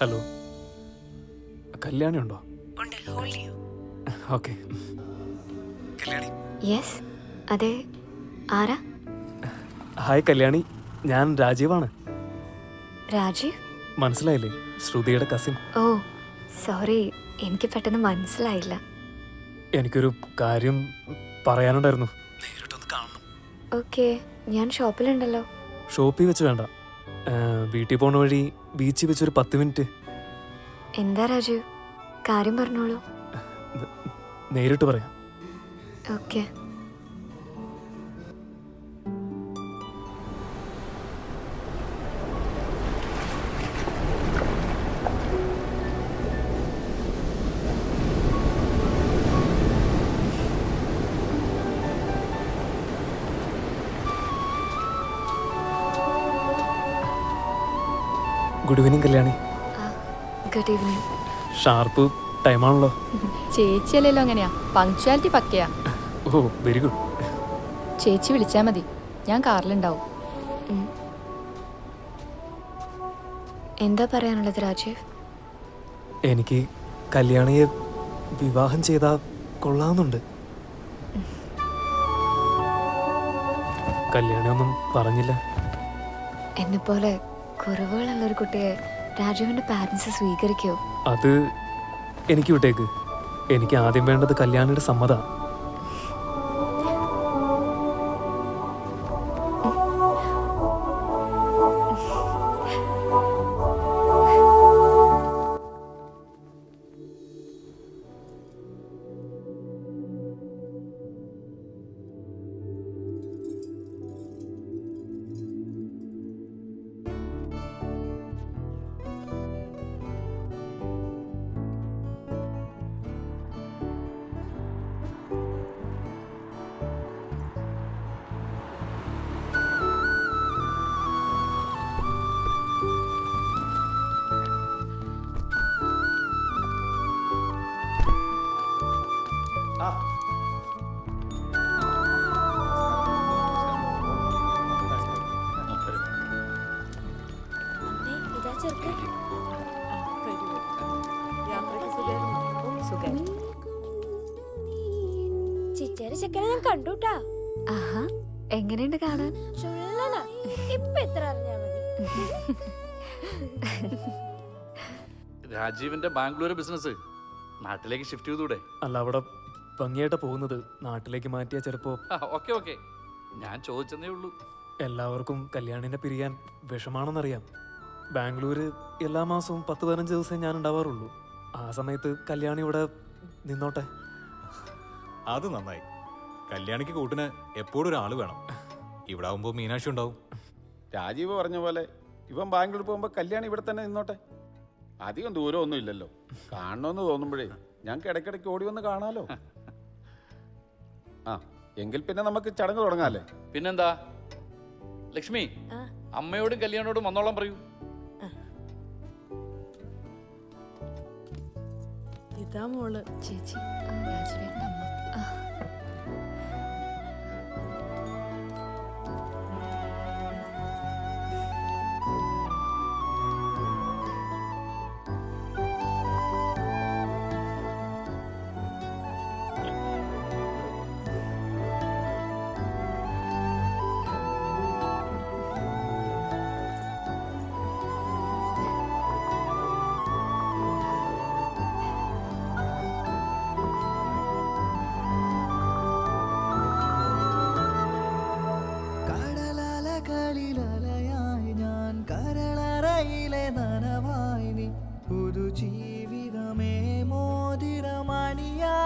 Hello, Kalyani ഉണ്ടോ? ഉണ്ട്, hold ചെയ്യൂ. ഓക്കെ. കല്യാണി. യെസ്, അതെ. ആരാ? ഹായ് കല്യാണി, ഞാൻ രാജീവാണ്. രാജീവ്? മനസ്സിലായില്ലേ? ശ്രുതിയുടെ കസിൻ. ഓ സോറി, എനിക്ക് പെട്ടെന്ന് മനസ്സിലായില്ല. എനിക്കൊരു കാര്യം പറയാനുണ്ടായിരുന്നു. നേരിട്ടൊന്ന് കാണണം. ഓക്കെ, ഞാൻ ഷോപ്പിലുണ്ടല്ലോ. ഷോപ്പിൽ വെച്ച് വേണ്ട, വീട്ടിൽ പോണ വഴി ബീച്ചിൽ വെച്ചൊരു 10 മിനിറ്റ്. എന്താ രാജീവ്, കാര്യം പറഞ്ഞോളൂ. നേരിട്ട് പറയാം. Okay. Good evening Kalyani. Good evening. Sharp ടൈമാണല്ലോ. ചേച്ചിയല്ലല്ലോ അങ്ങനെയാ, പങ്ക്ച്വാലിറ്റി പക്കയാ. Oh very good. ചേച്ചി വിളിച്ചാൽ മതി, ഞാൻ കാറിലുണ്ടാവും. എന്താ പറയാനുള്ളത് രാജീവ്? എനിക്ക് കല്യാണിയെ വിവാഹം ചെയ്താൽ കൊള്ളാവുന്നുണ്ട്. കല്യാണി ഒന്നും പറഞ്ഞില്ല. എന്നെപ്പോലെ കുറവുകളുള്ളൊരു കുട്ടിയെ രാജീവിന്റെ പാരൻസ് സ്വീകരിക്കോ? അത് എനിക്ക് വിട്ടേക്ക്. എനിക്ക് ആദ്യം വേണ്ടത് കല്യാണിയുടെ സമ്മതമാണ്. ചിറ്റേരെ ചെക്കനെ ഞാൻ കണ്ടുട്ടാ. ആഹാ, എങ്ങനെയുണ്ട് കാണാൻ? ചുള്ളനാ. ഇപ്പൊ എത്ര അറിഞ്ഞാ മതി. രാജീവിന്റെ ബാംഗ്ലൂർ ബിസിനസ് നാട്ടിലേക്ക് ഷിഫ്റ്റ് ചെയ്തൂടെ? അല്ല, അവിടെ ഭംഗിയായിട്ടാ പോകുന്നത്. നാട്ടിലേക്ക് മാറ്റിയാൽ ചിലപ്പോ. ഓക്കെ ഓക്കെ, ഞാൻ ചോദിച്ചെന്നേ ഉള്ളൂ. എല്ലാവർക്കും കല്യാണിനെ പിരിയാൻ വിഷമാണെന്നറിയാം. ബാംഗ്ലൂര് എല്ലാ മാസവും 10-15 ദിവസമേ ഞാൻ ഉണ്ടാവാറുള്ളൂ. ആ സമയത്ത് കല്യാണി ഇവിടെ നിന്നോട്ടെ. അത് നന്നായി. കല്യാണിക്ക് കൂട്ടിന് എപ്പോഴും ഒരാൾ വേണം. ഇവിടെ ആവുമ്പോ മീനാക്ഷി ഉണ്ടാവും. രാജീവ് പറഞ്ഞ പോലെ ഇവൻ ബാംഗ്ലൂർ പോകുമ്പോൾ കല്യാണി ഇവിടെ തന്നെ നിന്നോട്ടെ. അധികം ദൂരമൊന്നും ഇല്ലല്ലോ. കാണണമെന്ന് തോന്നുമ്പോഴേ ഞങ്ങൾക്ക് ഇടയ്ക്കിടയ്ക്ക് ഓടി വന്ന് കാണാലോ. ആ എങ്കിൽ പിന്നെ നമുക്ക് ചടങ്ങ് തുടങ്ങാല്ലേ? പിന്നെന്താ ലക്ഷ്മി, അമ്മയോടും കല്യാണോടും വന്നോളാൻ പറയൂ. ഇതാ മോള് ചേച്ചി, രാജീവേട്ടൻ്റെ അമ്മ. ജീവിതമേ മോതിരമണിയാ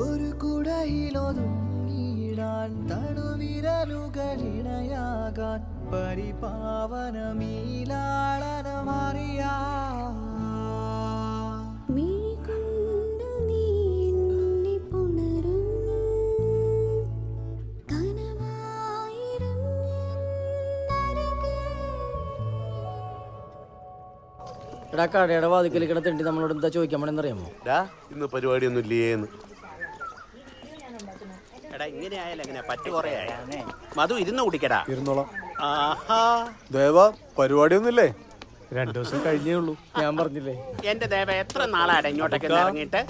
ഒരു കുടയിലൊതുങ്ങിടാൻ തണുവിരലുകളിണയാകാൻ പരിപാവനമീലാളനമറിയാ എടാ കടയുടെ വാതിക്കൽ കിടത്തിട്ട് നമ്മളോട് എന്താ ചോദിക്കാൻ പോണെന്നറിയാമോ? ഇന്ന് പരിപാടിയൊന്നും ഇല്ലേന്ന്. എടാ ഇങ്ങനെ ആയാലും എങ്ങനെ പറ്റു കുറേ മധു ഇരുന്ന് കുടിക്കടാ. ഇരുന്നോളാം. ആഹാ ദേവ പരിപാടിയൊന്നുമില്ലേ? രണ്ടു ദിവസം കഴിഞ്ഞേ ഉള്ളൂ. ഞാൻ പറഞ്ഞില്ലേ. എന്റെ ദേവ എത്ര നാളാണ് ഇങ്ങോട്ടൊക്കെ ഒന്ന് ഇറങ്ങിയിട്ട്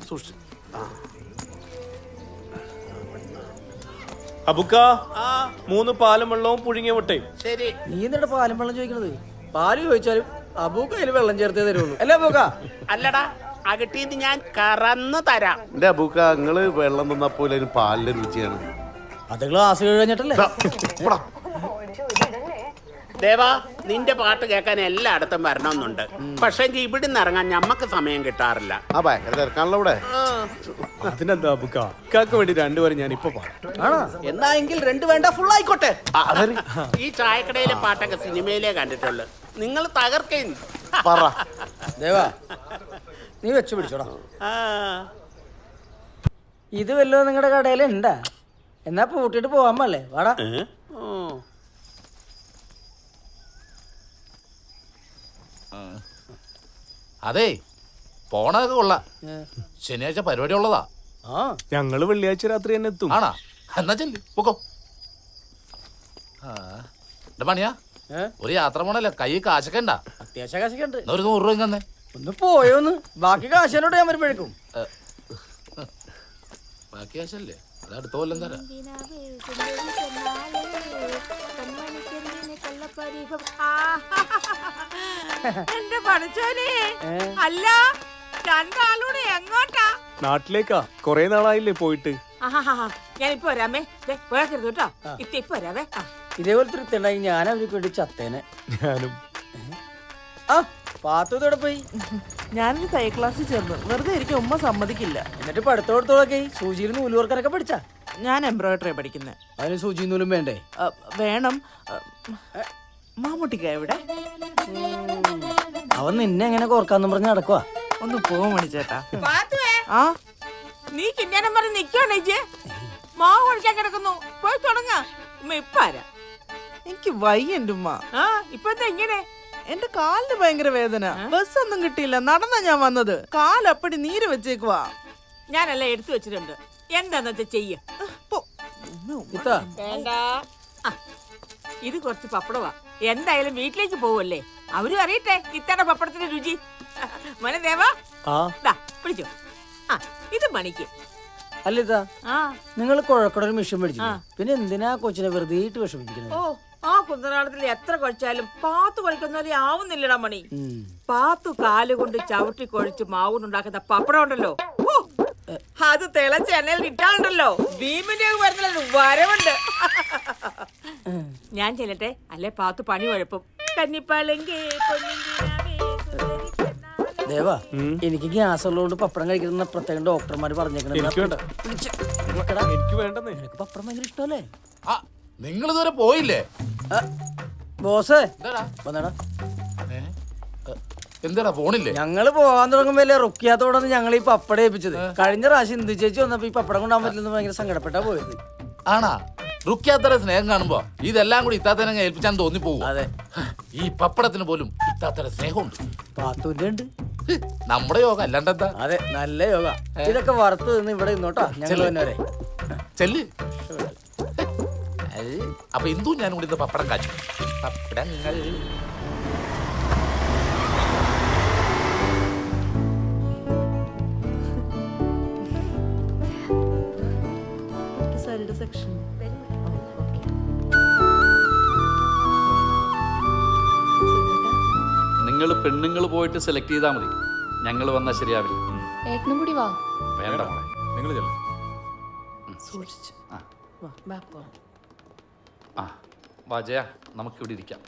സൂക്ഷിച്ച്. അബുക്ക 3 പാലും വെള്ളവും പുഴുങ്ങിയ മുട്ടയും. ശരി. നീ എന്നിട്ട് പാലും വെള്ളം ചോദിക്കണത്? പാല് ചോദിച്ചാലും അബൂക്ക അതിൽ വെള്ളം ചേർത്തേ തരുള്ളൂ അല്ലേ അബൂക്ക? അല്ലടാ, അകട്ടീന്ന് ഞാൻ കറന്ന് തരാം. എന്റെ അബൂക്ക നിങ്ങള് വെള്ളം തന്നപ്പോലെ പാലിന്റെ രുചിയാണ്. അത് ഗ്ലാസ് കഴിഞ്ഞിട്ടല്ലേ? ദേവാ, നിന്റെ പാട്ട് കേൾക്കാൻ എല്ലായിടത്തും വരണമെന്നുണ്ട്. പക്ഷെ ഇവിടുന്ന് ഇറങ്ങാൻ ഞമ്മക്ക് സമയം കിട്ടാറില്ല. ആ ഭയങ്കര തിരക്കാണല്ലോ ഇവിടെ. അതിനെന്താ അബുക്ക, ഇക്കാക്ക് വേണ്ടി രണ്ടുപേരും ഞാൻ ഇപ്പൊ പാടും. ആണോ? എന്നാ എങ്കിൽ 2 വേണ്ട, ഫുൾ ആയിക്കോട്ടെ. ഈ ചായക്കടയിലെ പാട്ടൊക്കെ സിനിമയിലേ കണ്ടിട്ടുള്ളു. നിങ്ങൾ തകർക്കേം. പറ. ദേവാ, നീ വെച്ച് പിടിച്ചോടാ. ഇത് വല്ലോ നിങ്ങളുടെ കടയിൽ ഉണ്ടാ? എന്നാ പൂട്ടിട്ട് പോവാൻ പാടില്ലേ? വാടാ. അതെ, പോണതൊക്കെ കൊള്ളാം. ശനിയാഴ്ച പരിപാടി ഉള്ളതാ. ഞങ്ങള് വെള്ളിയാഴ്ച രാത്രി തന്നെ എത്തും. ആണാ? എന്നാ ചെല്ലു പൊക്കോ. പണിയാ ഒരു യാത്ര പോണല്ലേ, കൈ കാശൊക്കെ ഉണ്ടാ? അത്യാവശ്യം കാശൊക്കെ ഉണ്ട്. ഒരു 100 രൂപ തന്നെ. ഒന്ന് പോയോന്ന്, ബാക്കി കാശനോട് ഞാൻ വരുമ്പോഴേക്കും. ബാക്കി കാശല്ലേ, അത് അടുത്ത കൊല്ലം തരാം. എന്റെ പഠിച്ചോനെ, അല്ല രണ്ടാളൂടെ എങ്ങോട്ടാ? നാട്ടിലേക്കാ. കൊറേ നാളായില്ലേ പോയിട്ട്. ഞാനിപ്പോ വരാമേ. പോയാക്കരുത് കേട്ടോ. ഇപ്പൊ വരാവേ. ഇതേപോലെ തൃപ്തിണ്ടായി ഞാൻ അവർക്ക് വേണ്ടി ചത്തേനെ. ഞാനും. ആ പാത്തോടെ പോയി. ഞാനൊരു തയ്യ ക്ലാസ്സിൽ ചേർന്നു. വെറുതെ ഇരിക്കും, ഉമ്മ സമ്മതിക്കില്ല. എന്നിട്ട് പഠിത്തോടത്തോളൊക്കെ സൂചിയിൽ നൂലുവർക്കാനൊക്കെ പഠിച്ചാ? ഞാൻ എംബ്രോയിഡറി പഠിക്കുന്നത്. അതിന് സൂചി നൂലും വേണ്ടേ? വേണം. മാമൂട്ടിക്ക എവിടെ? അവൻ നിന്നെ എങ്ങനെ കോർക്കാന്നും പറഞ്ഞ് നടക്കുവാ. ഒന്ന് പോവാൻ മണിച്ചേട്ടാ. ആ, നീ കിന്നാനം പറഞ്ഞ് നിക്കണേ. മാവ് ഒഴിക്കാൻ കിടക്കുന്നു. പോയി തുടങ്ങ. ഇപ്പൊ ആരാ? എനിക്ക് വയ്യ എന്റെ ഉമ്മ. ഇപ്പൊ എന്താ ഇങ്ങനെ? എന്റെ കാലിന് ഭയങ്കര വേദന. ബസ് ഒന്നും കിട്ടിയില്ല, നടന്നാ ഞാൻ വന്നത്. കാലപ്പടി നീര് വെച്ചേക്കുവാ. ഞാനെല്ലാം എടുത്തു വെച്ചിട്ടുണ്ട്. എന്താന്ന് വെച്ചാ ചെയ്യ. വേണ്ട, ഇത് കുറച്ച് പപ്പടവാ. എന്തായാലും വീട്ടിലേക്ക് പോവല്ലേ, അവരും അറിയട്ടെ ഇത്തയുടെ പപ്പടത്തിന്റെ രുചി. മോനെ ദേവാ, പിടിച്ചോ. ഇത് മണിക്ക്. അല്ലിതാ, നിങ്ങൾ കുഴക്കട ഒരു മിഷൻ മേടിച്ചു. പിന്നെ എന്തിനാ കൊച്ചിനെ വെറുതെ വിഷമിപ്പിക്കുന്നത്? ഓ, ആ കുന്തനാളത്തിൽ എത്ര കുഴച്ചാലും പാത്തു കുഴക്കുന്നവരെ ആവുന്നില്ലടാ മണി. പാത്തു കാലുകൊണ്ട് ചവിട്ടി കുഴച്ച് മാവുണ്ടാക്കുന്ന പപ്പടം ഉണ്ടല്ലോ, അത് തിളച്ച എണ്ണയിൽ ഇട്ടാണ്ടല്ലോ, ഭീമിന്റെ വരുന്ന വരവുണ്ട്. ഞാൻ ചെല്ലട്ടെ, അല്ലെ പാത്തു പണി കുഴപ്പം. കന്നിപ്പാലെങ്കി ദേവാ, എനിക്ക് ഗ്യാസ് ഉള്ളതുകൊണ്ട് പപ്പടം കഴിക്കുന്ന പ്രത്യേകം ഡോക്ടർമാര് പറഞ്ഞേക്കണം. എനിക്ക് വേണ്ടെന്നേ. നിനക്ക് പപ്പടം ഭയങ്കര ഇഷ്ടമല്ലേ? നിങ്ങൾ ഇതുവരെ പോയില്ലേ? ബോസേ വന്നടാ. എന്താടാ പോണില്ലേ? ഞങ്ങള് പോകാൻ തുടങ്ങുമ്പോ റുക്കിയാത്തോടാണ് ഞങ്ങൾ ഈ പപ്പടം ഏൽപ്പിച്ചത്. കഴിഞ്ഞ പ്രാവശ്യം ഇന്ദു ചേച്ചി വന്നപ്പോ ഈ പപ്പടം കൊണ്ടാൻ പറ്റില്ലെന്ന് ഭയങ്കര സങ്കടപ്പെട്ടാ പോയത്. ആണാ? റുക്കിയാത്തറ സ്നേഹം കാണുമ്പോ ഇതെല്ലാം കൂടി ഇത്താത്തനെ ഏൽപ്പിച്ചാൻ തോന്നിപ്പോകും. അതെ, ഈ പപ്പടത്തിന് പോലും ഇത്താത്തര സ്നേഹമുണ്ട്. പാത്തൂന്റെ ഉണ്ട്. നമ്മുടെ യോഗ അല്ലാണ്ടെന്താ? അതെ, നല്ല യോഗ. ഇതൊക്കെ വറുത്ത് നിന്ന് ഇവിടെ ഇന്നോട്ടാ ഞങ്ങൾ തന്നെ വരെ ചെല്ല്. അപ്പൊ എന്തു ഞാൻ കൂടി പപ്പടം കാച്ചു. പപ്പടങ്ങൾ സെക്ഷൻ. നിങ്ങൾ പെണ്ണുങ്ങൾ പോയിട്ട് സെലക്ട് ചെയ്താൽ മതി, ഞങ്ങൾ വന്നാൽ ശരിയാവില്ല. ഏട്ടനും കൂടി വാ. വേണ്ട മോളെ, നിങ്ങൾ ചെല്ലു. സൂക്ഷിച്ച്. വാജയ, നമുക്കിവിടെ ഇരിക്കാം.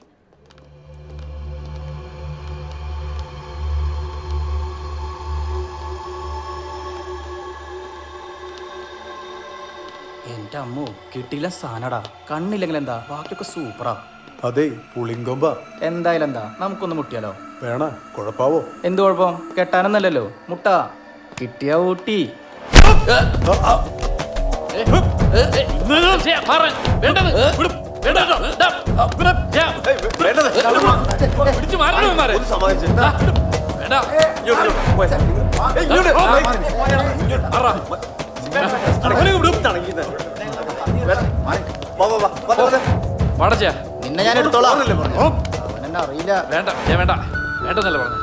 എന്റെ അമ്മോ, കിട്ടിയില്ല സാധനടാ. കണ്ണില്ലെങ്കിൽ എന്താ, ബാക്കിയൊക്കെ സൂപ്പറാ. അതെ, പുളിങ്കൊമ്പ. എന്തായാലും എന്താ, നമുക്കൊന്ന് മുട്ടിയാലോ? വേണ കുഴപ്പാവോ? എന്ത് കുഴപ്പം? കെട്ടാനൊന്നല്ലല്ലോ, മുട്ട കിട്ടിയ ഊട്ടി. നിന്നെ ഞാൻ എടുത്തോളാം. അവൻ അറിയില്ല. വേണ്ട വേണ്ട വേണ്ടെന്നല്ല പറഞ്ഞു.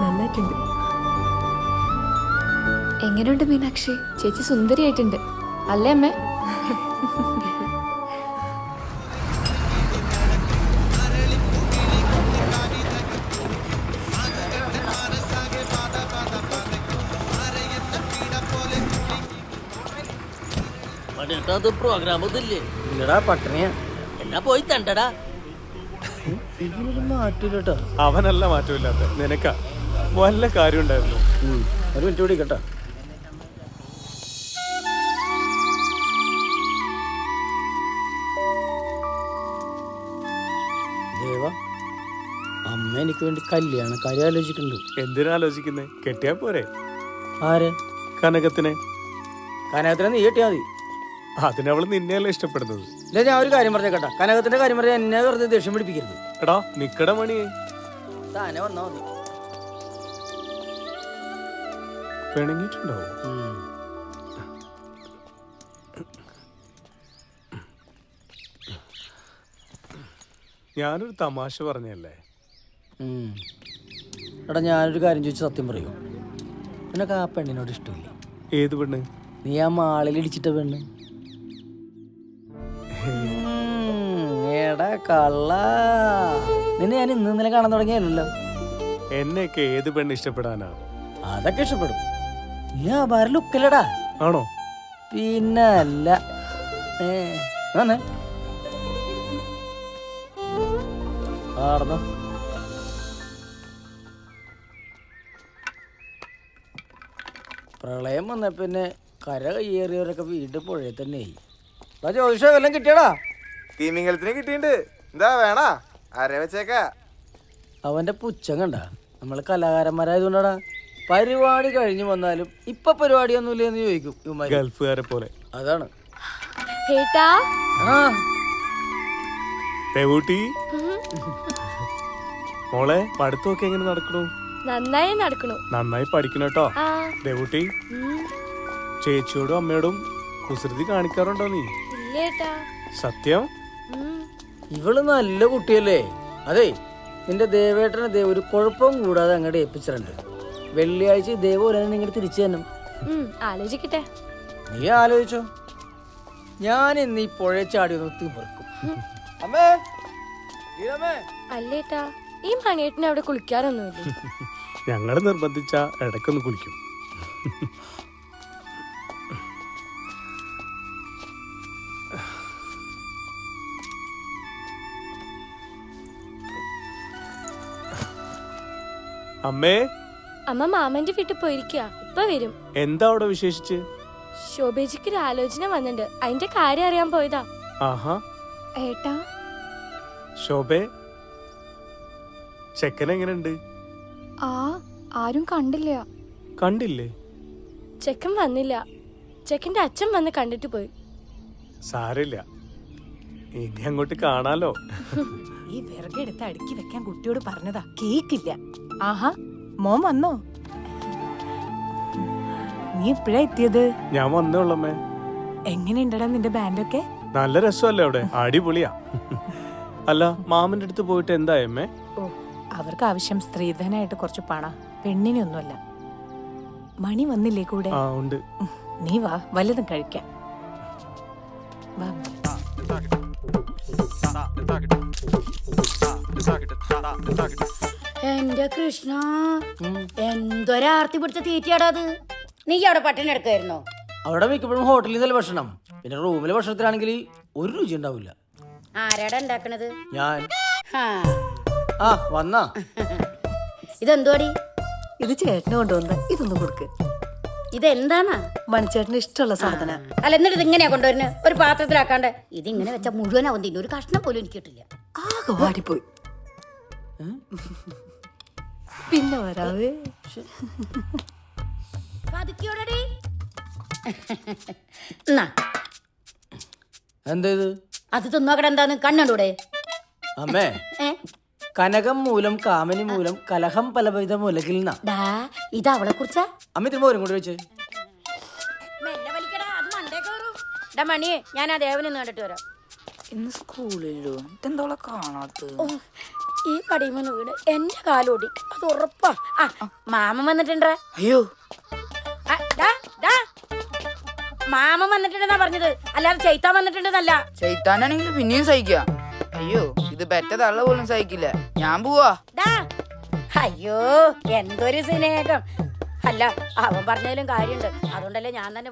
നന്നായിട്ടുണ്ട്. എങ്ങനെയുണ്ട് മീനാക്ഷി? ചേച്ചി സുന്ദരിയായിട്ടുണ്ട് അല്ലേ അമ്മേ? പ്രോഗ്രാം ഇല്ലടാ, പട്ടണിയാ. എന്നാ പോയി തണ്ടടാ. ഇതിനൊരു മാറ്റൂലട്ടോ. അവനല്ല മാറ്റമില്ലാത്ത നിനക്കാ വല്ല കാര്യം ഉണ്ടായിരുന്നു. ഒരു മിനിറ്റ് കൂടി കേട്ടോ. ദേവ, അമ്മ എനിക്ക് വേണ്ടി കല്യാണക്കാരി ആലോചിക്കുന്നുണ്ട്. എന്തിനാ ആലോചിക്കുന്നേ? കെട്ടിയാ പോരെ? ആര്? കനകത്തിനെ. കനകത്തിനെ നീ കെട്ടിയാ മതി. അതിനവള് നിന്നെയല്ലേ ഇഷ്ടപ്പെടുന്നത്. ഇല്ല, ഞാൻ ഒരു കാര്യം പറഞ്ഞേക്കട്ടാ. കനകത്തിന്റെ കാര്യം പറഞ്ഞാൽ എന്നെ വെറുതെ ദേഷ്യം പിടിപ്പിക്കരുത്. എടാ നിക്കട മണിയെ താനെ വന്നാ മതി. പിണങ്ങിട്ടുണ്ടാവും. ഞാനൊരു തമാശ പറഞ്ഞല്ലേ. എടാ, ഞാനൊരു കാര്യം ചോദിച്ചു സത്യം പറയൂ. നിനക്ക് ആ പെണ്ണിനോട് ഇഷ്ടമില്ല? ഏത് പെണ്ണ്? നീ ആ മാളിൽ ഇടിച്ചിട്ട പെണ്ണ്. എടാ കള്ള, നിന്നെ ഞാൻ ഇന്നലെ കാണാൻ തുടങ്ങിയല്ലോ. എന്നെയൊക്കെ ഏത് പെണ്ണ് ഇഷ്ടപ്പെടാനാ? അതൊക്കെ ഇഷ്ടപ്പെടും. നീ ആ ബാര ലുക്കല്ലടാ. ആണോ? പിന്നെ അല്ല. ആടന്നോ. പ്രളയം വന്ന പിന്നെ കര കയ്യേറിയവരൊക്കെ വീണ്ടും പുഴയിൽ തന്നെയായി. ജ്യോതിഷ വല്ലതും കിട്ടിയടാ? തീമിംഗലത്തിന് കിട്ടിയിട്ടുണ്ട്. എന്താ വേണ? ആരെ വെച്ചേക്ക? അവന്റെ പുച്ഛം കണ്ട. നമ്മള് കലാകാരന്മാരായതുകൊണ്ടാടാ. പരിപാടി കഴിഞ്ഞു വന്നാലും ഇപ്പൊ പരിപാടിയൊന്നുമില്ല എന്ന് ചോദിക്കും. ഗൾഫുകാരെ പോലെ. അതാണ്. മോളെ, പഠിത്തമൊക്കെ എങ്ങനെ നടക്കണു? നന്നായി നടക്കണു. നന്നായി പഠിക്കണം കേട്ടോ. ദേവൂട്ടി, ചേച്ചിയോടും അമ്മയോടും കുസൃതി കാണിക്കാറുണ്ടോ നീ? സത്യം? ഇവള് നല്ല കുട്ടിയല്ലേ. അതെ, നിന്റെ ദേവേട്ടനെ ഒരു കുഴപ്പവും കൂടാതെ അങ്ങോട്ട് ഏൽപ്പിച്ചിട്ടുണ്ട്. വെള്ളിയാഴ്ച ദേവോരനെ ഇങ്ങോട്ട് തിരിച്ചു തന്നെ. ആലോചിക്കട്ടെ. നീ ആലോചിച്ചോ. ഞാൻ ഇന്ന് ഈ പുഴ ചാടി ഒന്ന് തിമിർക്കും. അല്ലേട്ടാ, ഈ മണിയേട്ടനെ അവിടെ കുളിക്കാറൊന്നുമില്ല. ഞങ്ങള് നിർബന്ധിച്ച ഇടയ്ക്കൊന്ന് കുളിക്കും. അമ്മേ. അമ്മ മാമന്റെ വീട്ടിൽ പോയിരിക്കുക. ഇപ്പൊ വരും. എന്താ അവിടെ വിശേഷിച്ച്? ശോഭേജിക്ക് ഒരു ആലോചന വന്നിട്ടുണ്ട്. അതിന്റെ കാര്യം അറിയാൻ പോയതാ. ആഹാ. ഏട്ടാ, ശോഭേ, ചെക്കനെങ്ങനെയുണ്ട്? ആരും കണ്ടില്ല. കണ്ടില്ലേ? ചെക്കൻ വന്നില്ല. ചെക്കന്റെ അച്ഛൻ വന്ന് കണ്ടിട്ട് പോയി. സാരില്ല, ഇനി അങ്ങോട്ട് കാണാലോ. ഈ വിറകെടുത്ത് അടുക്കി വെക്കാൻ കുട്ടിയോട് പറഞ്ഞതാ, കേക്കില്ല. ആഹാ, മോൻ വന്നോ? നീ എപ്പോഴാ എത്തിയത്? ഞാൻ വന്നേ ഉള്ളമ്മേ. എങ്ങനെയുണ്ടടാ നിന്റെ ബാൻഡൊക്കെ? നല്ല രസമല്ലേ അവിടെ? അടിപൊളിയാ. അല്ല, മാമന്റെ അടുത്ത് പോയിട്ട് എന്തായമ്മേ? ഓ, അവർക്ക് ആവശ്യം സ്ത്രീധനായിട്ട് കുറച്ച് പണ, പെണ്ണിനൊന്നുമല്ല. മണി വന്നില്ലേ കൂടെ? ആ, ഉണ്ട്. നീ വാ, വല്ലതും കഴിക്കാം. വാ. എന്റെ കൃഷ്ണ, എന്തൊരാർത്തി പിടിച്ച തീറ്റയാടാ അത്. നീ അവിടെ പട്ടിണി എടുക്കായിരുന്നോ? അവിടെ മിക്കപ്പോഴും ഹോട്ടലിൽ നിന്നല്ല ഭക്ഷണം. പിന്നെ റൂമിലെ ഭക്ഷണത്തിലാണെങ്കിൽ ഒരു രുചി ഉണ്ടാവില്ല. ആരാടാ ഉണ്ടാക്കണത്? ഞാൻ. വന്നാ ഇതെന്തോടി? ഇത് ചേട്ടന് കൊണ്ടുവന്ന. ഇതൊന്നും കൊടുക്ക്. ഇതെന്താന്നാ? മണിച്ചേട്ടന് ഇഷ്ടമുള്ള സാധന. അല്ല, എന്നിട്ട് ഇത് ഇങ്ങനെയാ കൊണ്ടുവരുന്നത്? ഒരു പാത്രത്തിലാക്കാണ്ട്. ഇതിങ്ങനെ വെച്ച മുഴുവനാവും തിന്നു. ഒരു കഷ്ണം പോലും എനിക്ക് കിട്ടില്ല. ആകെ വാടിപ്പോയി. പിന്നെ വരാവേ. എന്താ ഇത്? അത് തിന്നോക്കട. എന്താന്ന് കണ്ണൂടെ അമ്മേ? കനകം മൂലം കാമനി മൂലം കലഹം പലവിധ മുലകിൽ നിന്നാ. ഡാ ഇത് അവളെ കുറിച്ചാ? അമ്മ തിരുമ്പോ ഒരു കൂടി വെച്ച്. ഡാ മണിയെ ഞാൻ ആ ദേവനൊന്ന് കണ്ടിട്ട് വരാം. ഇന്ന് സ്കൂളിലോ ഇതെന്തോളെ കാണാത്ത? ഈ പടിമന്ന് വീട് എന്റെ കാലോടി, അത് ഉറപ്പാ. ആ മാമൻ വന്നിട്ടുണ്ടേ. അയ്യോ മാമൻ വന്നിട്ടുണ്ടെന്നാ പറഞ്ഞത്, അല്ലാതെ ചെയ്ത്താൻ വന്നിട്ടുണ്ടെന്നല്ല. ചെയ്ത്താനാണെങ്കിൽ പിന്നെയും സഹിക്കാം. അയ്യോ ഇത് പെറ്റ തള്ള പോലും സഹിക്കില്ല. ഞാൻ പോവാ. അയ്യോ എന്തൊരു സ്നേഹം. അല്ല അവൻ പറഞ്ഞതിലും കാര്യമുണ്ട്, അതുകൊണ്ടല്ലേ ഞാൻ തന്നെ